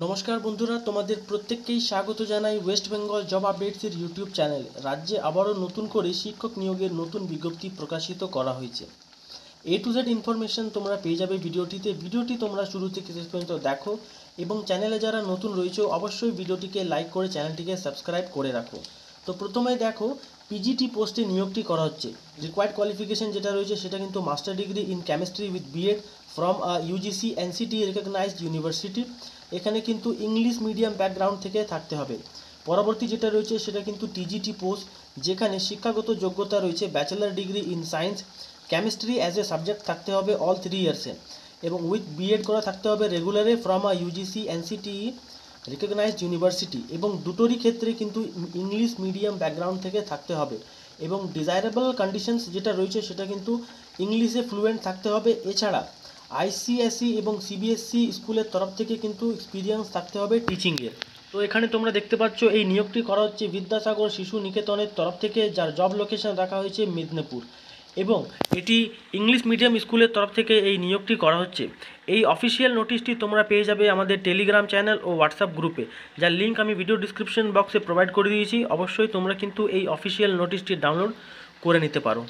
নমস্কার বন্ধুরা, তোমাদের প্রত্যেককেই স্বাগত জানাই ওয়েস্ট বেঙ্গল জব আপডেটসের ইউটিউব চ্যানেলে। রাজ্যে আবারও নতুন করে শিক্ষক নিয়োগের নতুন বিজ্ঞপ্তি প্রকাশিত করা হয়েছে। A to Z ইনফরমেশন তোমরা পেয়ে যাবে ভিডিওটি তোমরা শুরু থেকে শেষ পর্যন্ত দেখো এবং চ্যানেলে যারা নতুন রয়েছে অবশ্যই ভিডিওটিকে লাইক করে চ্যানেলটিকে সাবস্ক্রাইব করে রাখো। তো প্রথমে দেখো, পিজিটি পোস্টে নিয়োগটি করা হচ্ছে। রিকোয়ার্ড কোয়ালিফিকেশন যেটা রয়েছে সেটা কিন্তু master degree in chemistry with BEd from UGC NCTE recognized university. এখানে কিন্তু ইংলিশ মিডিয়াম ব্যাকগ্রাউন্ড থেকে থাকতে হবে। পরবর্তী যেটা রয়েছে সেটা কিন্তু টিজিটি পোস্ট, যেখানে শিক্ষাগত যোগ্যতা রয়েছে bachelor degree in science chemistry as a subject থাকতে হবে অল 3 ইয়ার্সে, এবং উইথ বিএড করা থাকতে হবে রেগুলারে from UGC NCTE recognised university, এবং দুটোরই ক্ষেত্রে কিন্তু ইংলিশ মিডিয়াম ব্যাকগ্রাউন্ড থেকে থাকতে হবে। এবং ডিজায়ারেবল কন্ডিশনস যেটা রয়েছে সেটা কিন্তু ইংলিশে ফ্লুয়েন্ট থাকতে হবে। এছাড়া আইসিএসই এবং সিবিএসসি স্কুলের তরফ থেকে কিন্তু এক্সপিরিয়েন্স থাকতে হবে টিচিংয়ের। তো এখানে তোমরা দেখতে পাচ্ছ এই নিয়োগটি করা হচ্ছে বিদ্যাসাগর শিশু নিকেতনের তরফ থেকে, যার জব লোকেশন রাখা হয়েছে মেদিনীপুর, এবং এটি ইংলিশ মিডিয়াম স্কুলের তরফ থেকে এই নিয়োগটি করা হচ্ছে। এই অফিসিয়াল নোটিশটি তোমরা পেয়ে যাবে আমাদের টেলিগ্রাম চ্যানেল ও হোয়াটসঅ্যাপ গ্রুপে, যার লিঙ্ক আমি ভিডিও ডিসক্রিপশন বক্সে প্রোভাইড করে দিয়েছি। অবশ্যই তোমরা কিন্তু এই অফিসিয়াল নোটিশটি ডাউনলোড করে নিতে পারো।